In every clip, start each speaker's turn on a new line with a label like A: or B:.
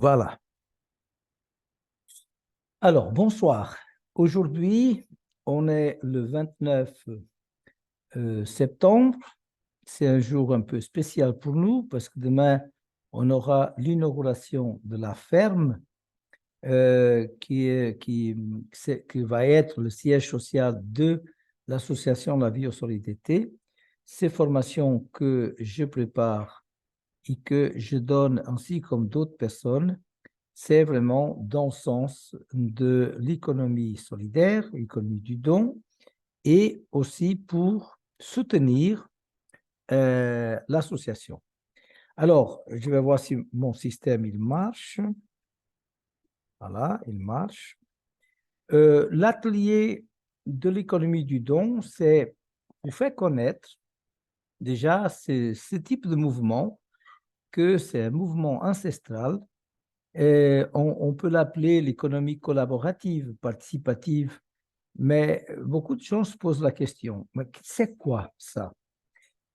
A: Voilà. Alors, bonsoir. Aujourd'hui, on est le 29 septembre. C'est un jour un peu spécial pour nous parce que demain, on aura l'inauguration de la ferme qui va être le siège social de l'association La Vie au Solidarité. Ces formations que je prépare et que je donne ainsi comme d'autres personnes, c'est vraiment dans le sens de l'économie solidaire, l'économie du don, et aussi pour soutenir l'association. Alors, je vais voir si mon système il marche. Voilà, il marche. L'atelier de l'économie du don, c'est pour faire connaître déjà ce type de mouvement, que c'est un mouvement ancestral. On peut l'appeler l'économie collaborative, participative, mais beaucoup de gens se posent la question, mais c'est quoi ça?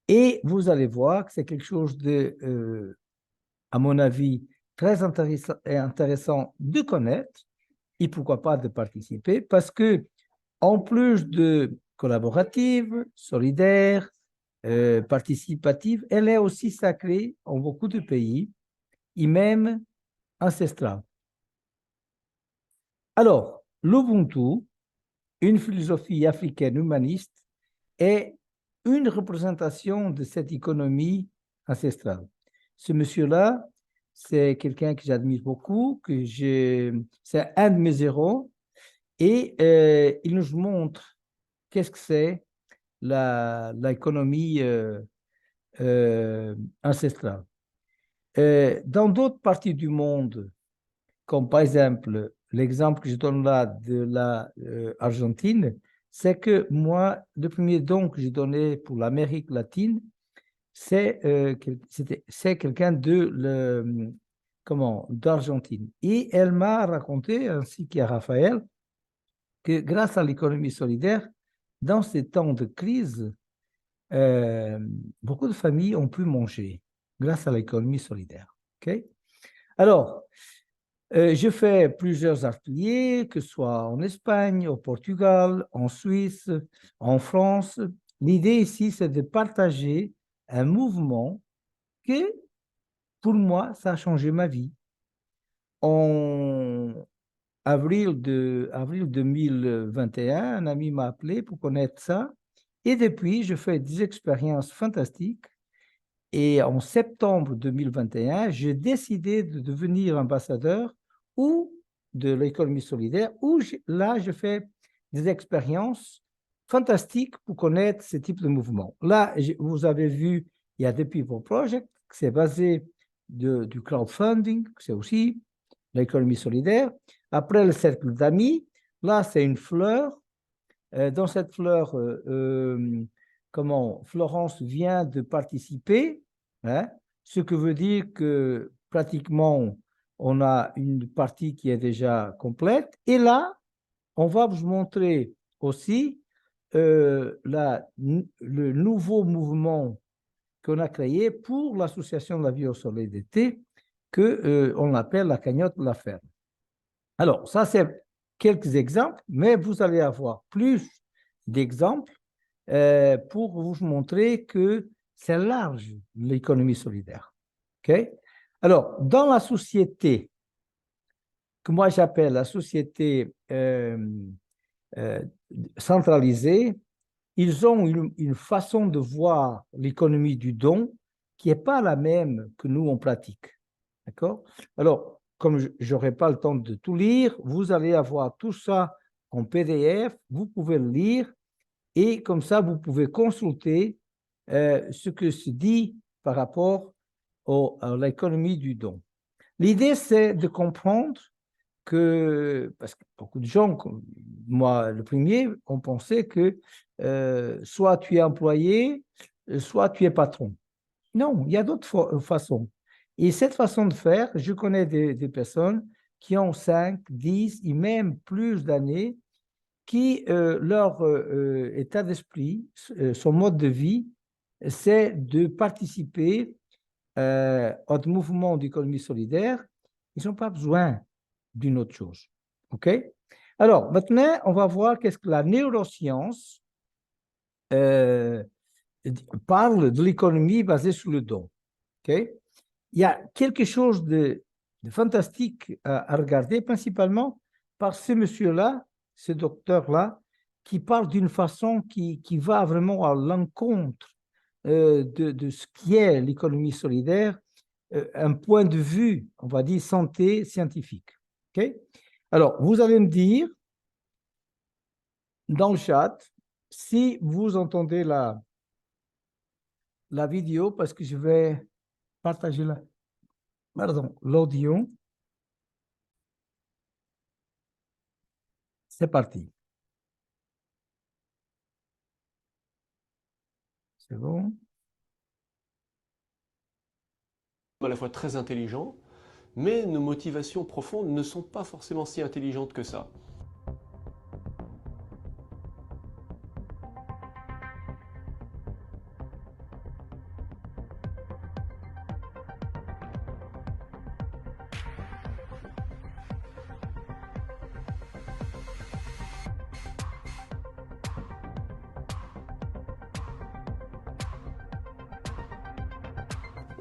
A: Et vous allez voir que c'est quelque chose de, à mon avis, très intéressant de connaître et pourquoi pas de participer, parce que en plus de collaborative, solidaire, participative, elle est aussi sacrée en beaucoup de pays et même ancestrale. Alors, l'Ubuntu, une philosophie africaine humaniste, est une représentation de cette économie ancestrale. Ce monsieur-là, c'est quelqu'un que j'admire beaucoup, c'est un de mes héros, et il nous montre qu'est-ce que c'est l'économie ancestrale. Dans d'autres parties du monde, comme par exemple l'exemple que je donne là de l'Argentine, c'est que moi, le premier don que j'ai donné pour l'Amérique latine, c'est quelqu'un d'Argentine. Et elle m'a raconté, ainsi qu'à Raphaël, que grâce à l'économie solidaire, dans ces temps de crise, beaucoup de familles ont pu manger grâce à l'économie solidaire. Okay? Alors, je fais plusieurs ateliers, que ce soit en Espagne, au Portugal, en Suisse, en France. L'idée ici, c'est de partager un mouvement que, pour moi, ça a changé ma vie. En avril 2021, un ami m'a appelé pour connaître ça. Et depuis, je fais des expériences fantastiques. Et en septembre 2021, j'ai décidé de devenir ambassadeur ou de l'économie solidaire, où là, je fais des expériences fantastiques pour connaître ce type de mouvement. Là, vous avez vu, il y a The People Project, c'est basé du crowdfunding, c'est aussi l'économie solidaire. Après, le cercle d'amis, là, c'est une fleur. Dans cette fleur, Florence vient de participer, hein, ce que veut dire que pratiquement on a une partie qui est déjà complète. Et là, on va vous montrer aussi le nouveau mouvement qu'on a créé pour l'association de la vie au soleil d'été, qu'on appelle la cagnotte de la ferme. Alors, ça, c'est quelques exemples, mais vous allez avoir plus d'exemples pour vous montrer que c'est large l'économie solidaire. Okay? Alors, dans la société que moi j'appelle la société euh, centralisée, ils ont une façon de voir l'économie du don qui n'est pas la même que nous on pratique. D'accord? Alors, comme je n'aurai pas le temps de tout lire, vous allez avoir tout ça en PDF, vous pouvez le lire et comme ça, vous pouvez consulter ce que se dit par rapport à l'économie du don. L'idée, c'est de comprendre que, parce que beaucoup de gens, comme moi le premier, ont pensé que soit tu es employé, soit tu es patron. Non, il y a d'autres façons. Et cette façon de faire, je connais des personnes qui ont 5, 10 et même plus d'années, qui, leur état d'esprit, son mode de vie, c'est de participer au mouvement d'économie solidaire Ils n'ont pas besoin d'une autre chose. OK? Alors, maintenant, on va voir qu'est-ce que la neuroscience parle de l'économie basée sur le don. OK? Il y a quelque chose de fantastique à regarder, principalement par ce monsieur-là, ce docteur-là, qui parle d'une façon qui va vraiment à l'encontre de ce qui est l'économie solidaire, un point de vue, on va dire, santé scientifique. OK? Alors, vous allez me dire dans le chat si vous entendez la vidéo, parce que je vais partager l'audio. C'est parti. C'est bon?
B: À la fois très intelligent, mais nos motivations profondes ne sont pas forcément si intelligentes que ça.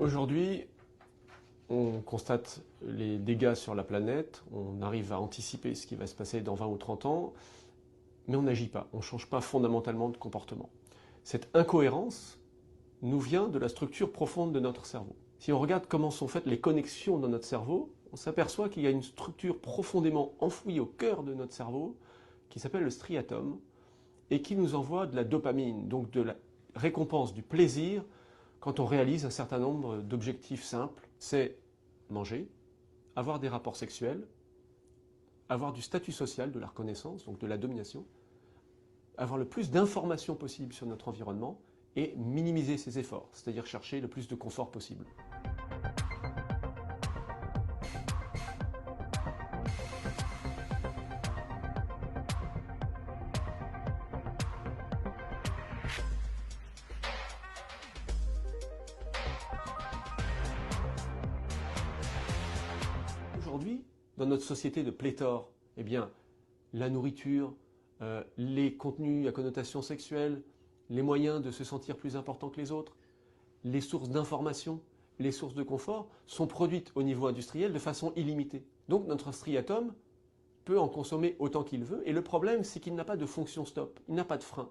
B: Aujourd'hui, on constate les dégâts sur la planète, on arrive à anticiper ce qui va se passer dans 20 ou 30 ans, mais on n'agit pas, on ne change pas fondamentalement de comportement. Cette incohérence nous vient de la structure profonde de notre cerveau. Si on regarde comment sont faites les connexions dans notre cerveau, on s'aperçoit qu'il y a une structure profondément enfouie au cœur de notre cerveau qui s'appelle le striatum et qui nous envoie de la dopamine, donc de la récompense, du plaisir quand on réalise un certain nombre d'objectifs simples. C'est manger, avoir des rapports sexuels, avoir du statut social, de la reconnaissance, donc de la domination, avoir le plus d'informations possible sur notre environnement et minimiser ses efforts, c'est-à-dire chercher le plus de confort possible. Aujourd'hui, dans notre société de pléthore, eh bien, la nourriture, les contenus à connotation sexuelle, les moyens de se sentir plus important que les autres, les sources d'information, les sources de confort sont produites au niveau industriel de façon illimitée. Donc notre striatum peut en consommer autant qu'il veut, et le problème c'est qu'il n'a pas de fonction stop, il n'a pas de frein.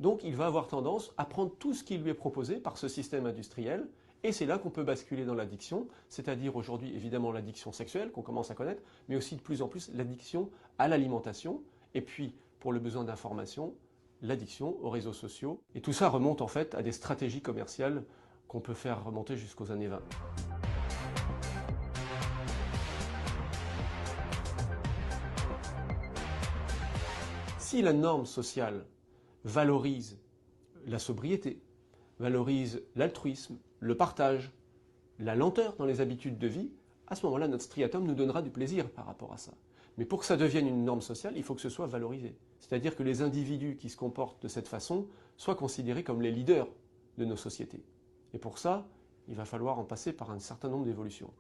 B: Donc il va avoir tendance à prendre tout ce qui lui est proposé par ce système industriel, et c'est là qu'on peut basculer dans l'addiction, c'est-à-dire aujourd'hui évidemment l'addiction sexuelle qu'on commence à connaître, mais aussi de plus en plus l'addiction à l'alimentation, et puis pour le besoin d'information, l'addiction aux réseaux sociaux. Et tout ça remonte en fait à des stratégies commerciales qu'on peut faire remonter jusqu'aux années 20. Si la norme sociale valorise la sobriété, valorise l'altruisme, le partage, la lenteur dans les habitudes de vie, à ce moment-là, notre striatum nous donnera du plaisir par rapport à ça. Mais pour que ça devienne une norme sociale, il faut que ce soit valorisé. C'est-à-dire que les individus qui se comportent de cette façon soient considérés comme les leaders de nos sociétés. Et pour ça, il va falloir en passer par un certain nombre d'évolutions.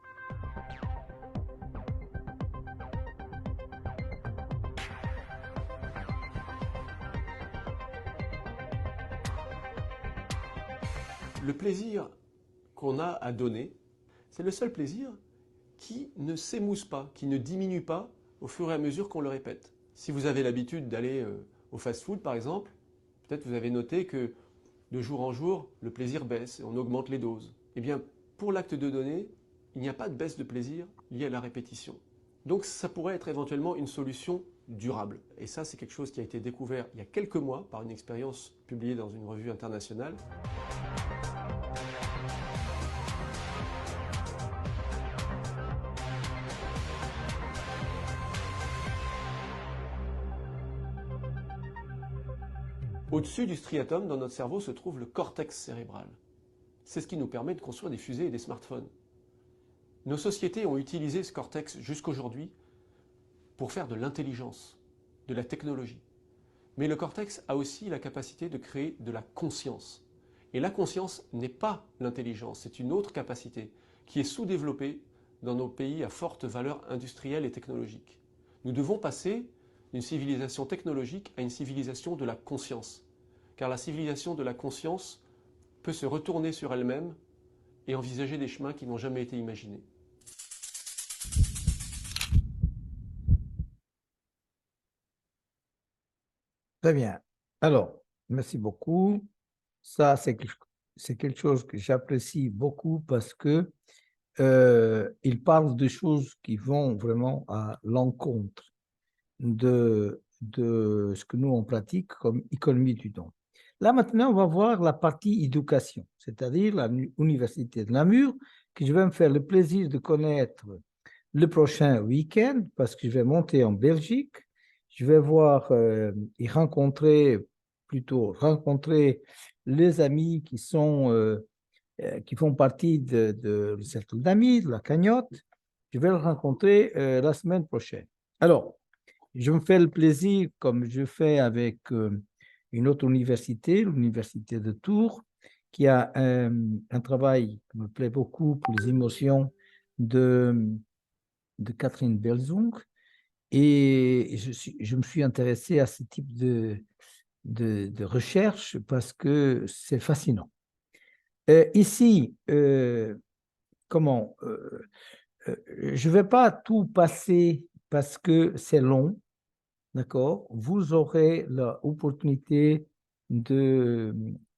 B: Le plaisir qu'on a à donner, c'est le seul plaisir qui ne s'émousse pas, qui ne diminue pas au fur et à mesure qu'on le répète. Si vous avez l'habitude d'aller au fast-food par exemple, peut-être vous avez noté que de jour en jour, le plaisir baisse et on augmente les doses. Eh bien, pour l'acte de donner, il n'y a pas de baisse de plaisir liée à la répétition. Donc ça pourrait être éventuellement une solution durable. Et ça, c'est quelque chose qui a été découvert il y a quelques mois par une expérience publiée dans une revue internationale. Au-dessus du striatum, dans notre cerveau, se trouve le cortex cérébral. C'est ce qui nous permet de construire des fusées et des smartphones. Nos sociétés ont utilisé ce cortex jusqu'aujourd'hui pour faire de l'intelligence, de la technologie. Mais le cortex a aussi la capacité de créer de la conscience. Et la conscience n'est pas l'intelligence, c'est une autre capacité qui est sous-développée dans nos pays à forte valeur industrielle et technologique. Nous devons passer d'une civilisation technologique à une civilisation de la conscience. Car la civilisation de la conscience peut se retourner sur elle-même et envisager des chemins qui n'ont jamais été imaginés.
A: Très bien. Alors, merci beaucoup. Ça, c'est quelque chose que j'apprécie beaucoup parce que il parle de choses qui vont vraiment à l'encontre de ce que nous, on pratique comme économie du don. Là, maintenant, on va voir la partie éducation, c'est-à-dire l'Université de Namur, que je vais me faire le plaisir de connaître le prochain week-end parce que je vais monter en Belgique. Je vais voir et rencontrer les amis qui font partie du cercle d'amis, de la cagnotte. Je vais le rencontrer la semaine prochaine. Alors, je me fais le plaisir, comme je fais avec une autre université, l'Université de Tours, qui a un travail qui me plaît beaucoup pour les émotions de Catherine Belzung. Et je me suis intéressé à ce type de recherche parce que c'est fascinant. Ici, je ne vais pas tout passer parce que c'est long, d'accord? Vous aurez l'opportunité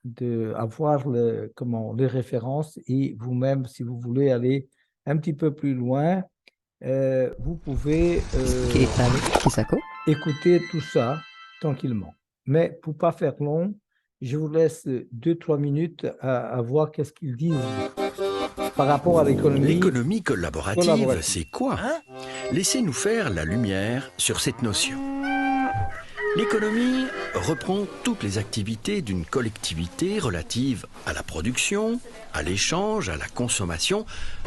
A: d'avoir les références et vous-même, si vous voulez aller un petit peu plus loin, vous pouvez écouter tout ça tranquillement. Mais pour ne pas faire long, je vous laisse 2-3 minutes à voir qu'est-ce qu'ils disent par rapport à l'économie.
C: L'économie collaborative, c'est quoi? Laissez-nous faire la lumière sur cette notion. L'économie reprend toutes les activités d'une collectivité relatives à la production, à l'échange, à la consommation,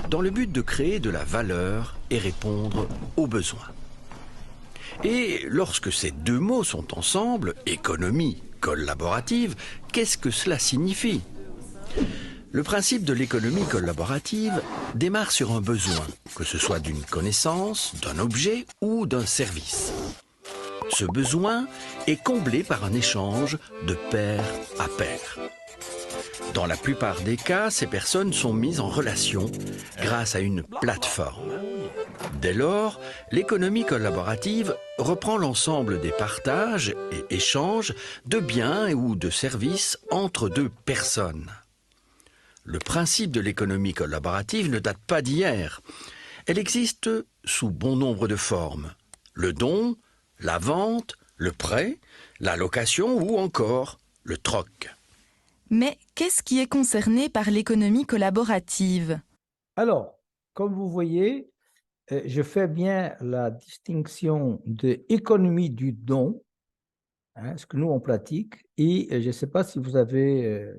C: dans le but de créer de la valeur et répondre aux besoins. Et lorsque ces deux mots sont ensemble, économie collaborative, qu'est-ce que cela signifie? Le principe de l'économie collaborative démarre sur un besoin, que ce soit d'une connaissance, d'un objet ou d'un service. Ce besoin est comblé par un échange de pair à pair. Dans la plupart des cas, ces personnes sont mises en relation grâce à une plateforme. Dès lors, l'économie collaborative reprend l'ensemble des partages et échanges de biens ou de services entre deux personnes. Le principe de l'économie collaborative ne date pas d'hier. Elle existe sous bon nombre de formes. Le don, la vente, le prêt, la location ou encore le troc.
D: Mais qu'est-ce qui est concerné par l'économie collaborative?
A: Alors, comme vous voyez, je fais bien la distinction de économie du don, ce que nous on pratique, et je ne sais pas si vous avez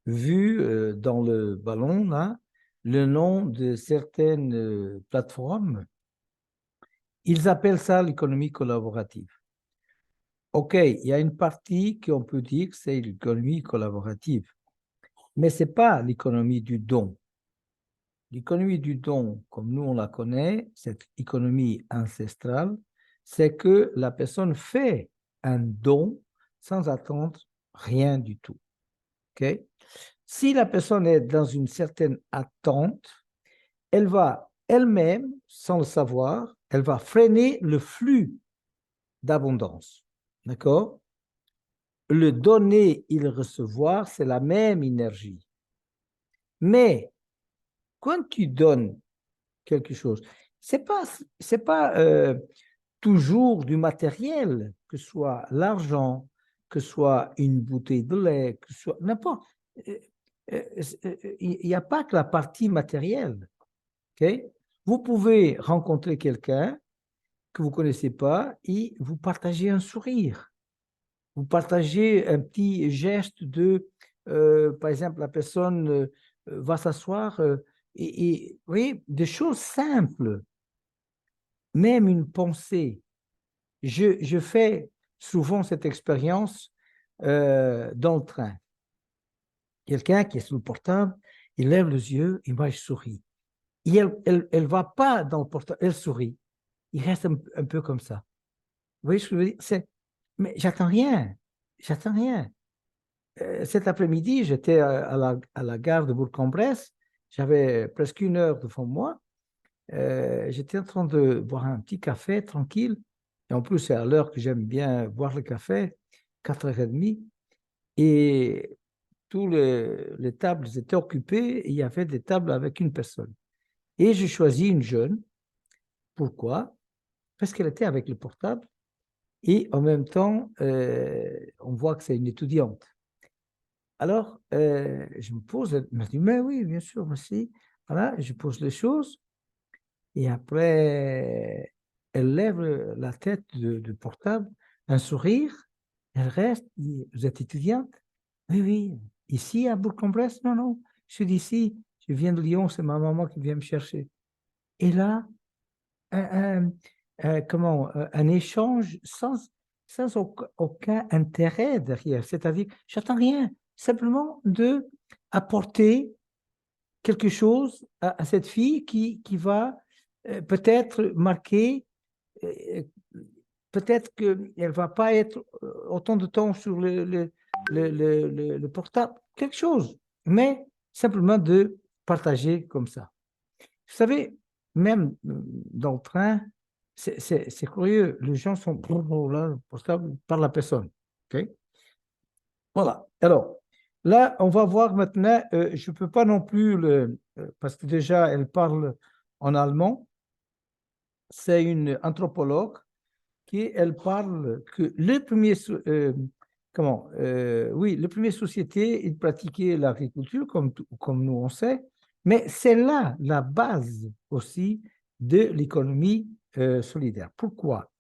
A: vu dans le ballon là, le nom de certaines plateformes. Ils appellent ça l'économie collaborative. OK, il y a une partie qu'on peut dire que c'est l'économie collaborative, mais ce n'est pas l'économie du don. L'économie du don, comme nous on la connaît, cette économie ancestrale, c'est que la personne fait un don sans attendre rien du tout. OK? Si la personne est dans une certaine attente, elle va elle-même, sans le savoir, elle va freiner le flux d'abondance. D'accord? Le donner et le recevoir, c'est la même énergie. Mais quand tu donnes quelque chose, c'est pas toujours du matériel, que ce soit l'argent, que ce soit une bouteille de lait, que ce soit n'importe. Il n'y a pas que la partie matérielle. Okay? Vous pouvez rencontrer quelqu'un que vous ne connaissez pas et vous partagez un sourire. Vous partagez un petit geste par exemple, la personne va s'asseoir et oui, des choses simples, même une pensée. Je fais souvent cette expérience dans le train. Quelqu'un qui est sur le portable, il lève les yeux et moi je souris. et elle va pas dans le portable, elle sourit. Il reste un peu comme ça. Vous voyez ce que je veux dire? Mais j'attends rien. J'attends rien. Cet après-midi, j'étais à la gare de Bourg-en-Bresse. J'avais presque 1 heure devant moi. J'étais en train de boire un petit café tranquille. Et en plus, c'est à l'heure que j'aime bien boire le café, 4h30. Et toutes les tables étaient occupées. Et il y avait des tables avec une personne. Et j'ai choisi une jeune. Pourquoi? Parce qu'elle était avec le portable. Et en même temps, on voit que c'est une étudiante. Alors, je me pose, elle m'a dit, mais oui, bien sûr, merci. Voilà, je pose les choses. Et après, elle lève la tête du portable, un sourire. Elle reste, dit, vous êtes étudiante? Oui, oui. Ici, à Bourg-en-Bresse? Non, non, je suis d'ici. Je viens de Lyon, c'est ma maman qui vient me chercher. Et là, un échange sans aucun intérêt derrière. C'est-à-dire, j'attends rien, simplement de apporter quelque chose à cette fille qui va peut-être marquer, peut-être qu'elle ne va pas être autant de temps sur le portable, quelque chose, mais simplement de partager comme ça. Vous savez, même dans le train, c'est curieux, les gens sont là, portables par la personne. Okay? Voilà. Alors, là, on va voir maintenant, je ne peux pas non plus, parce que déjà, elle parle en allemand. C'est une anthropologue qui, elle parle que les premiers, oui, les premières sociétés, ils pratiquaient l'agriculture, comme nous on sait, mais c'est là la base aussi de l'économie solidaire. Pourquoi?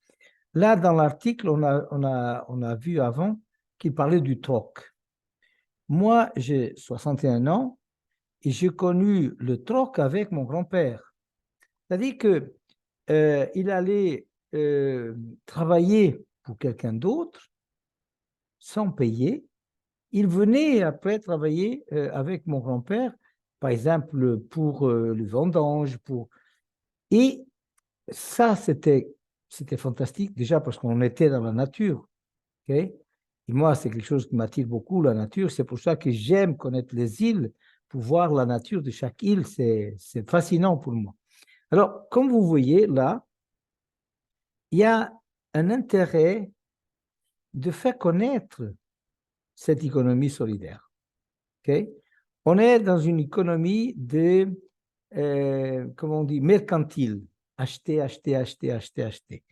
A: Là, dans l'article, on a vu avant qu'il parlait du troc. Moi, j'ai 61 ans et j'ai connu le troc avec mon grand-père. C'est-à-dire qu'il allait travailler pour quelqu'un d'autre sans payer. Il venait après travailler avec mon grand-père, par exemple pour le vendange. Et ça, c'était fantastique, déjà parce qu'on était dans la nature. Okay? Et moi, c'est quelque chose qui m'attire beaucoup, la nature. C'est pour ça que j'aime connaître les îles, pour voir la nature de chaque île. C'est fascinant pour moi. Alors, comme vous voyez là, il y a un intérêt de faire connaître cette économie solidaire. Okay? On est dans une économie de, comment on dit, mercantile. Acheter, acheter, acheter, acheter, acheter.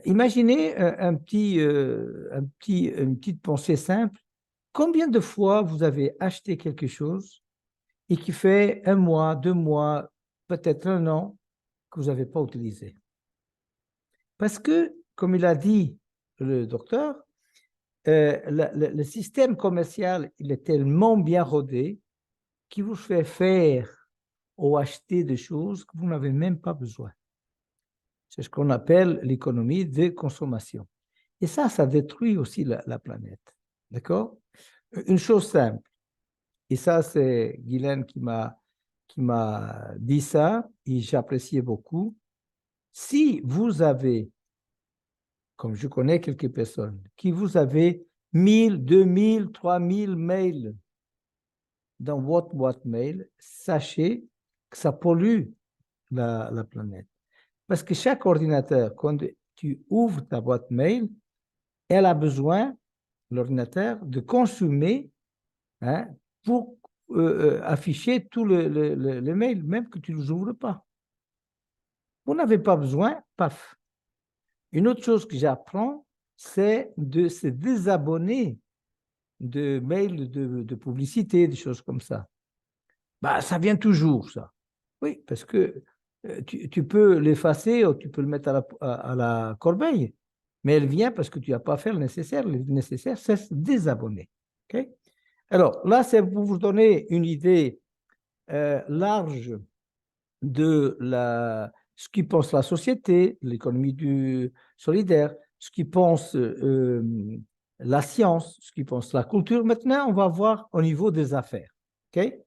A: Imaginez une petite pensée simple. Combien de fois vous avez acheté quelque chose et qui fait 1 mois, 2 mois, peut-être 1 an que vous n'avez pas utilisé? Parce que, comme il a dit le docteur, le système commercial, il est tellement bien rodé qu'il vous fait faire ou acheter des choses que vous n'avez même pas besoin. C'est ce qu'on appelle l'économie de consommation. Et ça détruit aussi la planète. D'accord? Une chose simple, et ça, c'est Guylaine qui m'a dit ça, et j'appréciais beaucoup. Si vous avez, comme je connais quelques personnes, qui vous avez 1000, 2000, 3000 mails dans votre boîte mail, sachez que ça pollue la planète. Parce que chaque ordinateur, quand tu ouvres ta boîte mail, elle a besoin, l'ordinateur, de consommer pour afficher tous les mails, même que tu ne les ouvres pas. Vous n'avez pas besoin, paf. Une autre chose que j'apprends, c'est de se désabonner de mails de publicité, des choses comme ça. Bah, ça vient toujours, ça. Oui, parce que tu peux l'effacer ou tu peux le mettre à la corbeille, mais elle vient parce que tu n'as pas fait le nécessaire. Le nécessaire, c'est se désabonner. Okay? Alors, là, c'est pour vous donner une idée large de ce qui pense la société, l'économie solidaire, ce qui pense la science, ce qui pense la culture. Maintenant, on va voir au niveau des affaires. Okay?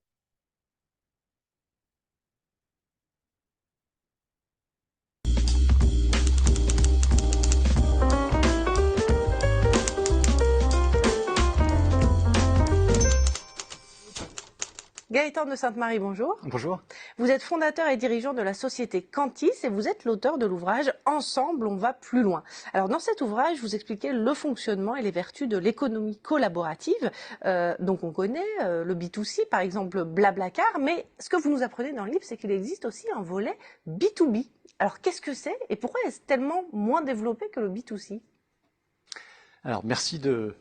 E: Gaëtan de Sainte-Marie, bonjour.
F: Bonjour.
E: Vous êtes fondateur et dirigeant de la société Cantis et vous êtes l'auteur de l'ouvrage « Ensemble, on va plus loin ». Alors dans cet ouvrage, vous expliquez le fonctionnement et les vertus de l'économie collaborative. Donc on connaît le B2C, par exemple Blablacar, mais ce que vous nous apprenez dans le livre, c'est qu'il existe aussi un volet B2B. Alors qu'est-ce que c'est et pourquoi est-ce tellement moins développé que le B2C ?
F: Alors merci de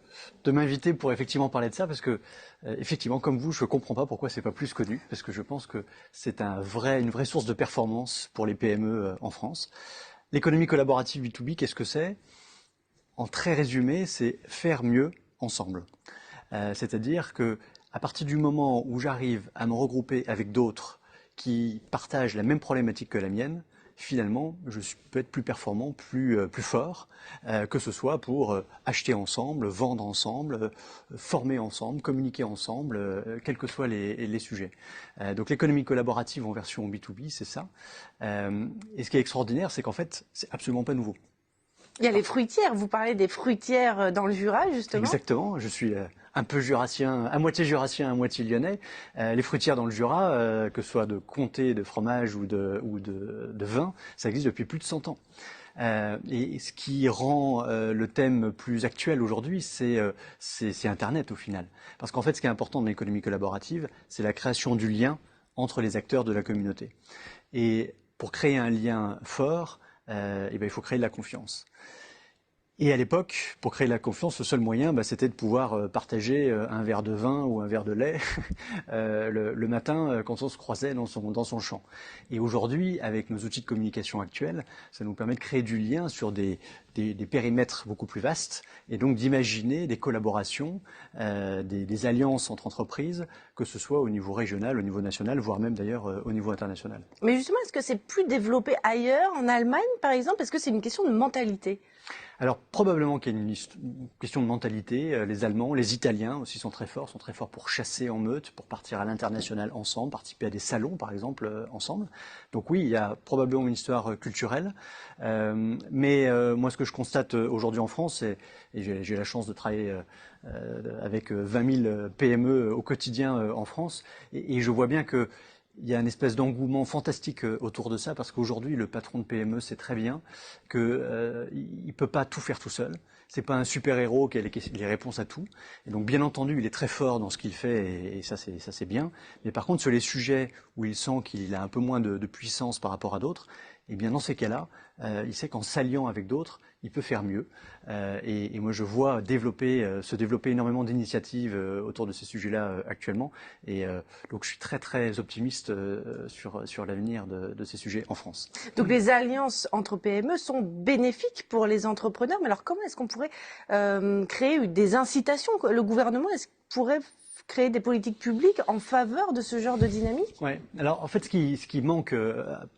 F: m'inviter pour effectivement parler de ça parce que effectivement comme vous je comprends pas pourquoi c'est pas plus connu parce que je pense que c'est une vraie source de performance pour les PME en France. L'économie collaborative B2B, qu'est-ce que c'est? En très résumé, c'est faire mieux ensemble. C'est-à-dire que à partir du moment où j'arrive à me regrouper avec d'autres qui partagent la même problématique que la mienne, finalement, je peux être plus performant, plus fort, que ce soit pour acheter ensemble, vendre ensemble, former ensemble, communiquer ensemble, quels que soient les sujets. Donc l'économie collaborative en version B2B, c'est ça. Et ce qui est extraordinaire, c'est qu'en fait, c'est absolument pas nouveau.
E: Il y a les fruitières, vous parlez des fruitières dans le Jura, justement.
F: Exactement, je suis un peu jurassien, à moitié lyonnais. Les fruitières dans le Jura, que ce soit de comté, de fromage ou de vin, ça existe depuis plus de 100 ans. Et ce qui rend le thème plus actuel aujourd'hui, c'est Internet au final. Parce qu'en fait, ce qui est important dans l'économie collaborative, c'est la création du lien entre les acteurs de la communauté. Et pour créer un lien fort, il faut créer de la confiance. Et à l'époque, pour créer de la confiance, le seul moyen, c'était de pouvoir partager un verre de vin ou un verre de lait le matin quand on se croisait dans son champ. Et aujourd'hui, avec nos outils de communication actuels, ça nous permet de créer du lien sur des périmètres beaucoup plus vastes et donc d'imaginer des collaborations, des alliances entre entreprises, que ce soit au niveau régional, au niveau national, voire même d'ailleurs au niveau international.
E: Mais justement, est-ce que c'est plus développé ailleurs, en Allemagne par exemple? Est-ce que c'est une question de mentalité?
F: Alors probablement qu'il y a une question de mentalité. Les Allemands, les Italiens aussi sont très forts pour chasser en meute, pour partir à l'international ensemble, participer à des salons par exemple ensemble. Donc oui, il y a probablement une histoire culturelle. Mais moi ce que je constate aujourd'hui en France, et j'ai la chance de travailler avec 20 000 PME au quotidien en France, et je vois bien que il y a une espèce d'engouement fantastique autour de ça parce qu'aujourd'hui, le patron de PME sait très bien qu'il ne peut pas tout faire tout seul. C'est pas un super-héros qui a les réponses à tout. Et donc, bien entendu, il est très fort dans ce qu'il fait et ça, c'est bien. Mais par contre, sur les sujets où il sent qu'il a un peu moins de puissance par rapport à d'autres, et bien dans ces cas-là, il sait qu'en s'alliant avec d'autres, il peut faire mieux. Et moi, je vois se développer énormément d'initiatives autour de ces sujets-là actuellement. Et donc, je suis très, très optimiste sur l'avenir de ces sujets en France.
E: Donc, les alliances entre PME sont bénéfiques pour les entrepreneurs. Mais alors, comment est-ce qu'on pourrait créer des incitations? Le gouvernement, est-ce qu'il pourrait créer des politiques publiques en faveur de ce genre de dynamique?
F: Oui. Alors, en fait, ce qui manque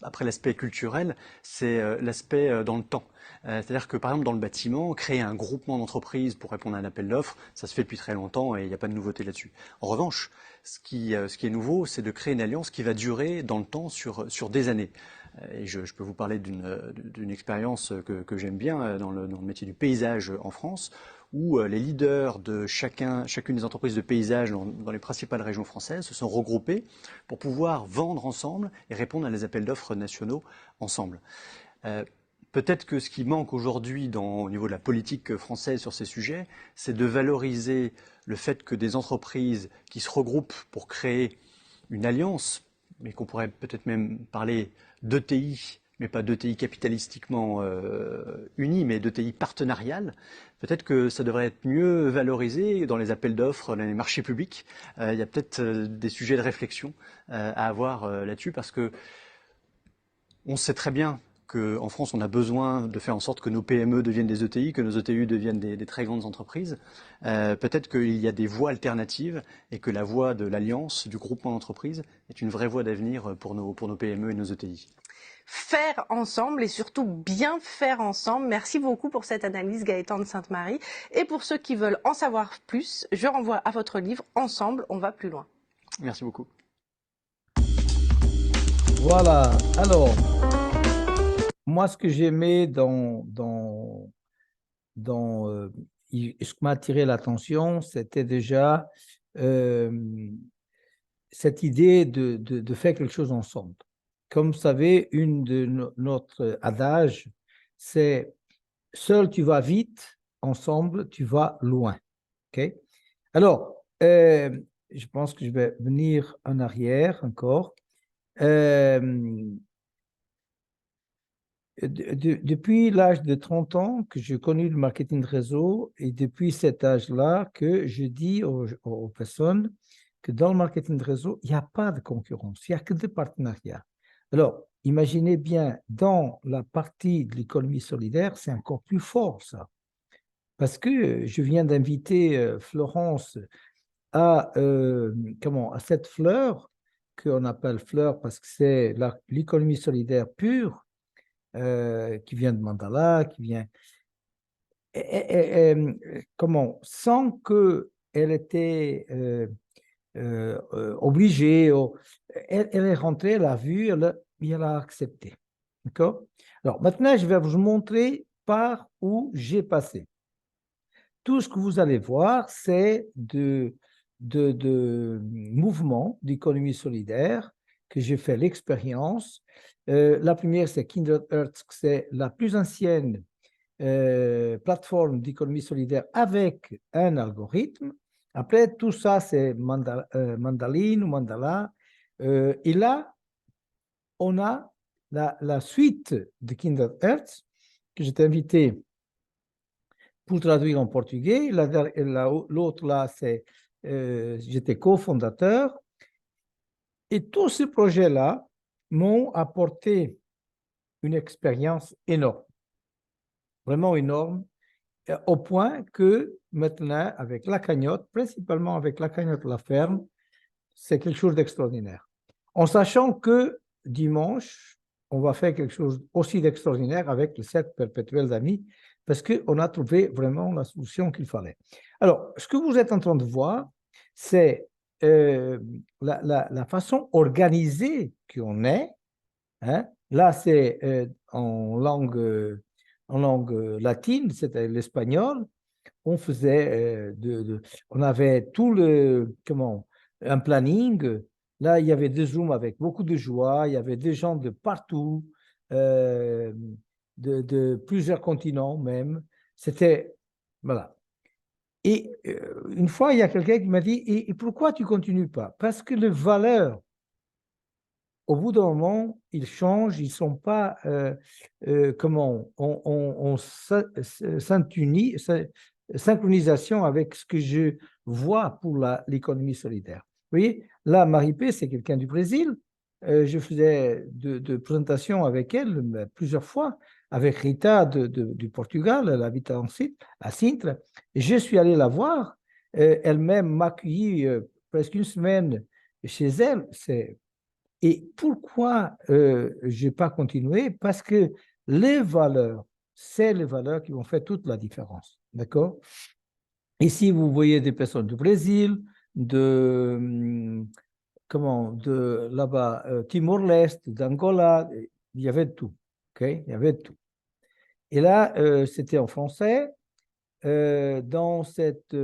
F: après l'aspect culturel, c'est l'aspect dans le temps. C'est-à-dire que, par exemple, dans le bâtiment, créer un groupement d'entreprises pour répondre à un appel d'offres, ça se fait depuis très longtemps et il n'y a pas de nouveauté là-dessus. En revanche, ce qui est nouveau, c'est de créer une alliance qui va durer dans le temps sur des années. Et je peux vous parler d'une expérience que j'aime bien dans le métier du paysage en France, où les leaders de chacune des entreprises de paysage dans les principales régions françaises se sont regroupés pour pouvoir vendre ensemble et répondre à des appels d'offres nationaux ensemble. Peut-être que ce qui manque aujourd'hui au niveau de la politique française sur ces sujets, c'est de valoriser le fait que des entreprises qui se regroupent pour créer une alliance, mais qu'on pourrait peut-être même parler d'ETI, mais pas d'ETI capitalistiquement unis, mais d'ETI partenariales. Peut-être que ça devrait être mieux valorisé dans les appels d'offres, dans les marchés publics. Il y a peut-être des sujets de réflexion à avoir là-dessus, parce que on sait très bien qu'en France, on a besoin de faire en sorte que nos PME deviennent des ETI, que nos ETI deviennent des très grandes entreprises. Peut-être qu'il y a des voies alternatives et que la voie de l'alliance, du groupement d'entreprises, est une vraie voie d'avenir pour nos PME et nos ETI.
E: Faire ensemble et surtout bien faire ensemble. Merci beaucoup pour cette analyse, Gaëtan de Sainte-Marie. Et pour ceux qui veulent en savoir plus, je renvoie à votre livre « Ensemble, on va plus loin ».
F: Merci beaucoup.
A: Voilà. Alors, moi, ce que j'aimais ce qui m'a attiré l'attention, c'était déjà cette idée de faire quelque chose ensemble. Comme vous savez, une de notre adage, c'est seul tu vas vite, ensemble tu vas loin. OK? Alors, je pense que je vais venir en arrière encore. Depuis l'âge de 30 ans que j'ai connu le marketing de réseau et depuis cet âge-là que je dis aux personnes que dans le marketing de réseau, il n'y a pas de concurrence, il n'y a que des partenariats. Alors, imaginez bien, dans la partie de l'économie solidaire, c'est encore plus fort ça. Parce que je viens d'inviter Florence à cette fleur, qu'on appelle fleur parce que c'est l'économie solidaire pure, qui vient de Mandala, qui vient... sans qu'elle était obligée, elle est rentrée, elle a vu, elle a accepté. D'accord? Alors, maintenant, je vais vous montrer par où j'ai passé. Tout ce que vous allez voir, c'est de mouvements d'économie solidaire que j'ai fait l'expérience. La première, c'est Kindred Earth, c'est la plus ancienne plateforme d'économie solidaire avec un algorithme. Après, tout ça, c'est Mandaline ou Mandala. Et là, on a la suite de Kindred Earth que j'ai invité pour traduire en portugais. L'autre, là, c'est j'étais cofondateur. Et tous ces projets-là m'ont apporté une expérience énorme, vraiment énorme, au point que maintenant, avec la cagnotte, principalement avec la cagnotte La Ferme, c'est quelque chose d'extraordinaire. En sachant que dimanche, on va faire quelque chose aussi d'extraordinaire avec le cercle perpétuel d'amis, parce qu'on a trouvé vraiment la solution qu'il fallait. Alors, ce que vous êtes en train de voir, c'est la façon organisée qu'on est. Hein. Là, c'est en langue latine, c'était l'espagnol. On faisait on avait tout un planning. Là, il y avait des Zooms avec beaucoup de joie. Il y avait des gens de partout, de plusieurs continents même. C'était, voilà. Et une fois, il y a quelqu'un qui m'a dit, et pourquoi tu ne continues pas? Parce que les valeurs, au bout d'un moment, ils changent, ils ne sont pas, synchronisation avec ce que je vois pour l'économie solidaire. Vous voyez, là, Marie-Pé, c'est quelqu'un du Brésil. Je faisais de présentations avec elle plusieurs fois, avec Rita du Portugal, elle habite à Sintra. Et je suis allé la voir. Elle-même m'a accueilli presque une semaine chez elle. Et pourquoi je n'ai pas continué? Parce que les valeurs, c'est les valeurs qui vont faire toute la différence. D'accord? Ici, vous voyez des personnes du Brésil, de là-bas, Timor-Leste, d'Angola, il y avait tout. Okay? Il y avait tout. Et là, c'était en français. Dans cette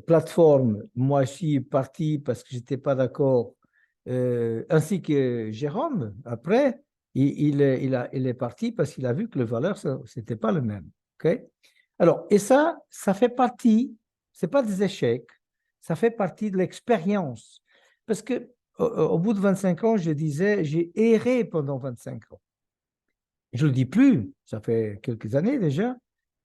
A: plateforme, moi, je suis parti parce que je n'étais pas d'accord, ainsi que Jérôme, après, il est parti parce qu'il a vu que les valeurs, ce n'était pas le même. Okay? Alors, et ça fait partie, ce n'est pas des échecs, ça fait partie de l'expérience. Parce que au bout de 25 ans, je disais, j'ai erré pendant 25 ans. Je ne le dis plus, ça fait quelques années déjà.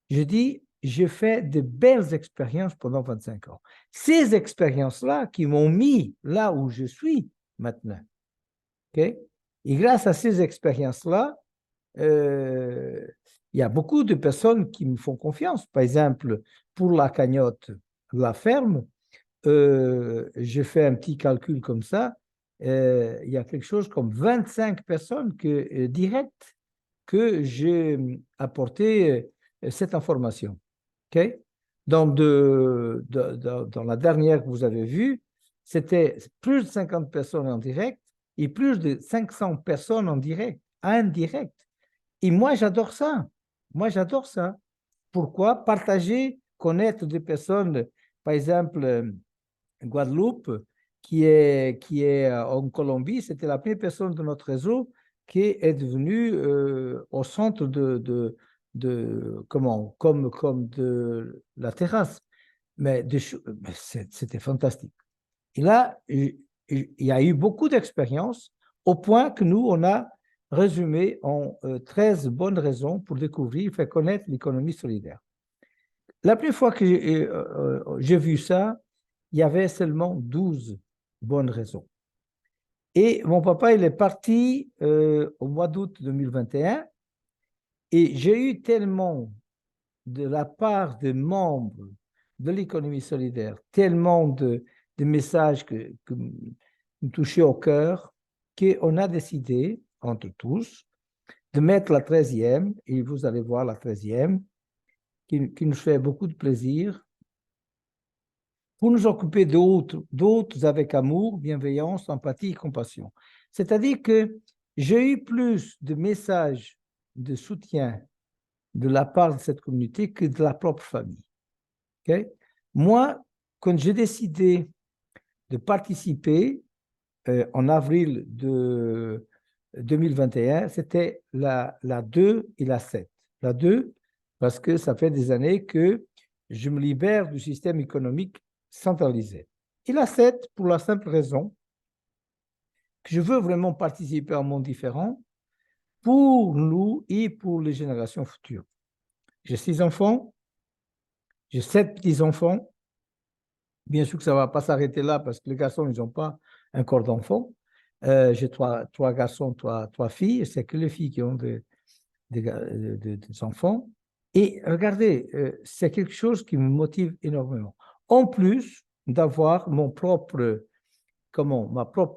A: Je dis, j'ai fait de belles expériences pendant 25 ans. Ces expériences-là qui m'ont mis là où je suis maintenant. Okay? Et grâce à ces expériences-là, il y a beaucoup de personnes qui me font confiance. Par exemple, pour la cagnotte La Ferme, j'ai fait un petit calcul comme ça. Il y a quelque chose comme 25 personnes directes que j'ai apporté cette information. Okay? Dans la dernière que vous avez vue, c'était plus de 50 personnes en direct et plus de 500 personnes en direct, indirect. Et moi, j'adore ça. Moi, j'adore ça. Pourquoi? Partager, connaître des personnes, par exemple, Guadeloupe, qui est en Colombie, c'était la première personne de notre réseau qui est devenue au centre comme de la terrasse. Mais c'était fantastique. Et là, il y a eu beaucoup d'expériences au point que nous, on a résumé en 13 bonnes raisons pour découvrir, faire connaître l'économie solidaire. La première fois que j'ai vu ça, il y avait seulement 12 bonnes raisons. Et mon papa, il est parti au mois d'août 2021 et j'ai eu tellement de la part des membres de l'économie solidaire, tellement de messages que me touchaient au cœur qu'on a décidé, entre tous, de mettre la 13e, et vous allez voir la 13e, qui nous fait beaucoup de plaisir, pour nous occuper d'autres avec amour, bienveillance, empathie et compassion. C'est-à-dire que j'ai eu plus de messages de soutien de la part de cette communauté que de la propre famille. Okay? Moi, quand j'ai décidé de participer en avril de 2021, c'était la 2 et la 7. La 2, parce que ça fait des années que je me libère du système économique centralisé. Et la 7, pour la simple raison que je veux vraiment participer à un monde différent pour nous et pour les générations futures. J'ai 6 enfants, j'ai 7 petits-enfants. Bien sûr que ça ne va pas s'arrêter là parce que les garçons, ils n'ont pas encore d'enfants. J'ai trois garçons, trois filles. C'est que les filles qui ont des enfants. Et regardez, c'est quelque chose qui me motive énormément. En plus d'avoir ma propre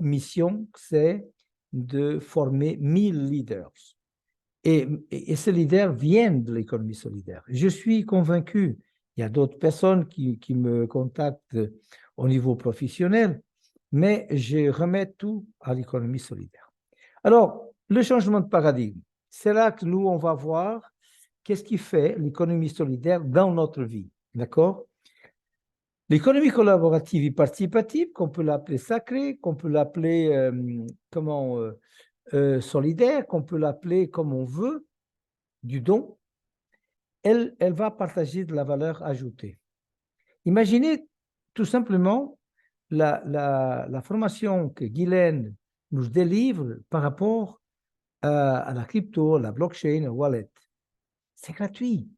A: mission, c'est de former 1000 leaders. Et ces leaders viennent de l'économie solidaire. Je suis convaincu, il y a d'autres personnes qui me contactent au niveau professionnel, mais je remets tout à l'économie solidaire. Alors, le changement de paradigme, c'est là que nous, on va voir qu'est-ce qui fait l'économie solidaire dans notre vie, d'accord? L'économie collaborative et participative, qu'on peut l'appeler sacrée, qu'on peut l'appeler solidaire, qu'on peut l'appeler comme on veut, du don, elle va partager de la valeur ajoutée. Imaginez tout simplement la formation que Guylaine nous délivre par rapport à la crypto, la blockchain, le wallet. C'est gratuit.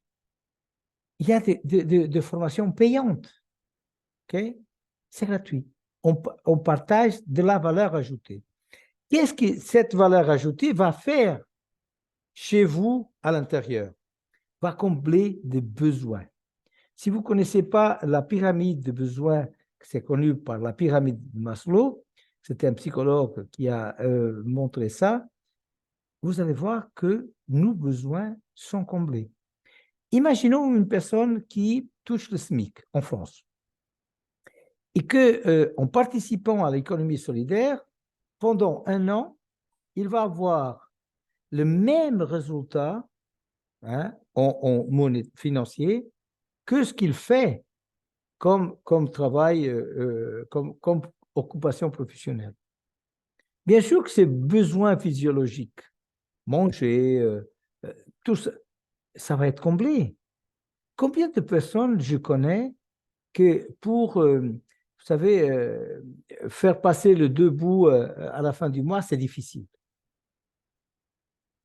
A: Il y a des formations payantes. Okay? C'est gratuit. On partage de la valeur ajoutée. Qu'est-ce que cette valeur ajoutée va faire chez vous à l'intérieur? Va combler des besoins. Si vous ne connaissez pas la pyramide de besoins, c'est connu par la pyramide de Maslow, c'est un psychologue qui a montré ça, vous allez voir que nos besoins sont comblés. Imaginons une personne qui touche le SMIC en France et qu'en participant à l'économie solidaire, pendant 1 an, il va avoir le même résultat en monnaie financière que ce qu'il fait comme travail, comme occupation professionnelle. Bien sûr que ces besoins physiologiques, manger, tout ça, ça va être comblé. Combien de personnes je connais que pour, vous savez, faire passer le debout à la fin du mois, c'est difficile.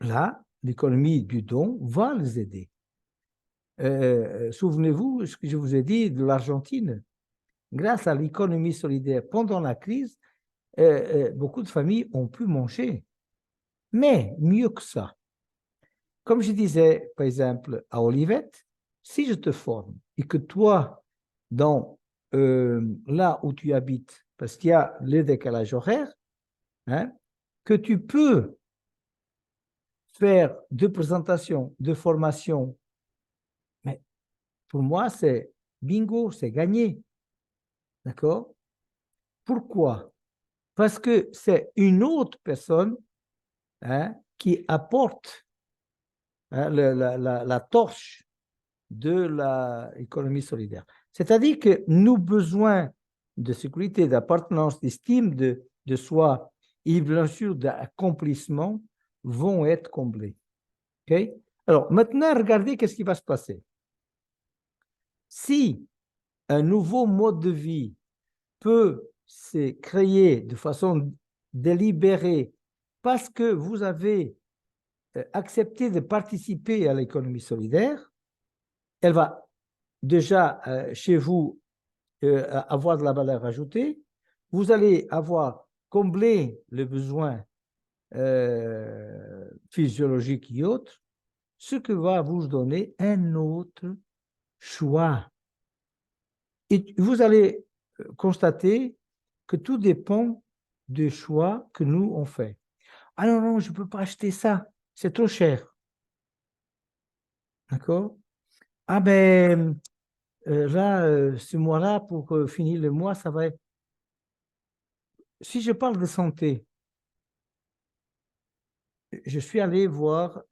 A: Là, l'économie du don va les aider. Souvenez-vous ce que je vous ai dit de l'Argentine. Grâce à l'économie solidaire pendant la crise, beaucoup de familles ont pu manger. Mais mieux que ça, comme je disais, par exemple, à Olivette, si je te forme et que toi, là où tu habites, parce qu'il y a le décalage horaire, que tu peux faire de présentations, de formations, mais pour moi, c'est bingo, c'est gagné. D'accord? Pourquoi? Parce que c'est une autre personne qui apporte la torche de l'économie solidaire. C'est-à-dire que nos besoins de sécurité, d'appartenance, d'estime de soi et bien sûr d'accomplissement vont être comblés. Okay? Alors maintenant, regardez qu'est-ce qui va se passer. Si un nouveau mode de vie peut se créer de façon délibérée parce que vous avez accepté de participer à l'économie solidaire, elle va déjà chez vous avoir de la valeur ajoutée, vous allez avoir comblé le besoin physiologique et autres, ce que va vous donner un autre choix. Et vous allez constater que tout dépend du choix que nous on fait. Ah non, non, je ne peux pas acheter ça, c'est trop cher. D'accord? Ah ben, là, ce mois-là, pour finir le mois, ça va être... Si je parle de santé, je suis allé voir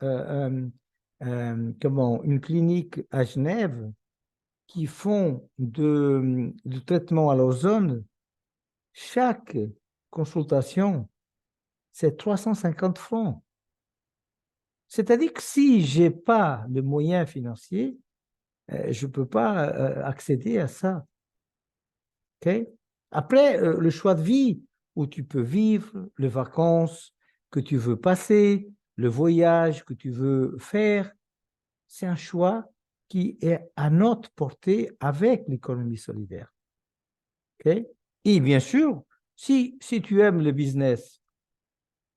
A: une clinique à Genève qui font du traitement à l'ozone. Chaque consultation, c'est 350 francs. C'est-à-dire que si je n'ai pas de moyens financiers, je ne peux pas accéder à ça. Okay? Après, le choix de vie, où tu peux vivre, les vacances que tu veux passer, le voyage que tu veux faire, c'est un choix qui est à notre portée avec l'économie solidaire. Okay? Et bien sûr, si tu aimes le business,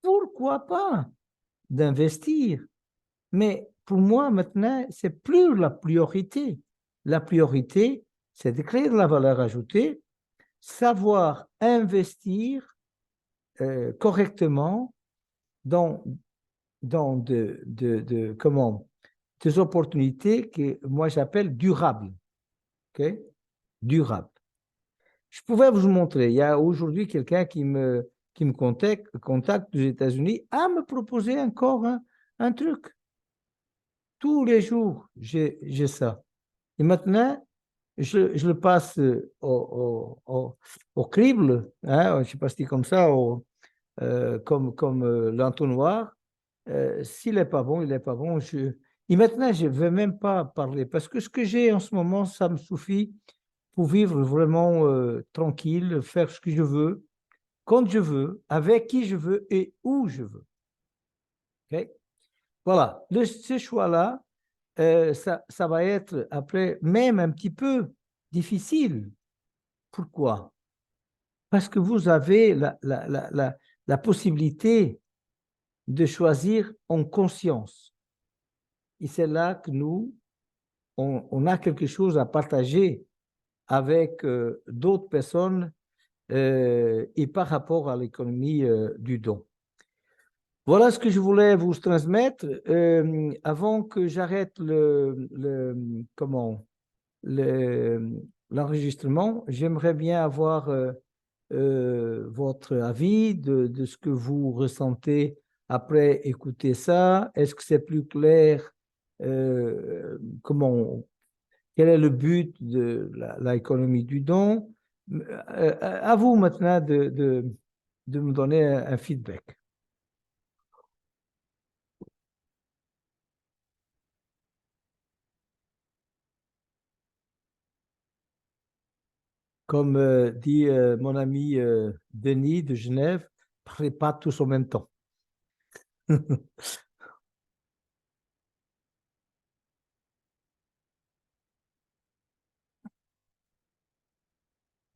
A: pourquoi pas d'investir? Mais pour moi, maintenant, c'est plus la priorité. La priorité, c'est de créer de la valeur ajoutée, savoir investir correctement dans des opportunités que moi j'appelle durables. Okay? Durables. Je pouvais vous montrer, il y a aujourd'hui quelqu'un qui me contacte des États-Unis à me proposer encore un truc. Tous les jours, j'ai ça. Et maintenant, je le passe au crible, hein, je ne sais pas si c'est comme ça, comme l'entonnoir. S'il n'est pas bon, il n'est pas bon. Et maintenant, je ne vais même pas parler parce que ce que j'ai en ce moment, ça me suffit pour vivre vraiment tranquille, faire ce que je veux, quand je veux, avec qui je veux et où je veux. Okay? Voilà, ce choix-là, ça va être après même un petit peu difficile. Pourquoi? Parce que vous avez la possibilité de choisir en conscience. Et c'est là que nous, on a quelque chose à partager avec d'autres personnes et par rapport à l'économie du don. Voilà ce que je voulais vous transmettre. Avant que j'arrête l'enregistrement, j'aimerais bien avoir votre avis de ce que vous ressentez après écouter ça. Est-ce que c'est plus clair? Quel est le but de l'économie du don? À vous maintenant de me donner un feedback. Comme dit mon ami Denis de Genève, parlez pas tous en même temps.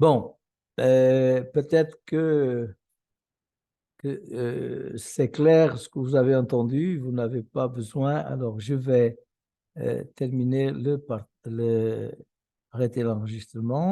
A: Bon, peut-être que c'est clair ce que vous avez entendu, vous n'avez pas besoin, alors je vais terminer arrêter l'enregistrement.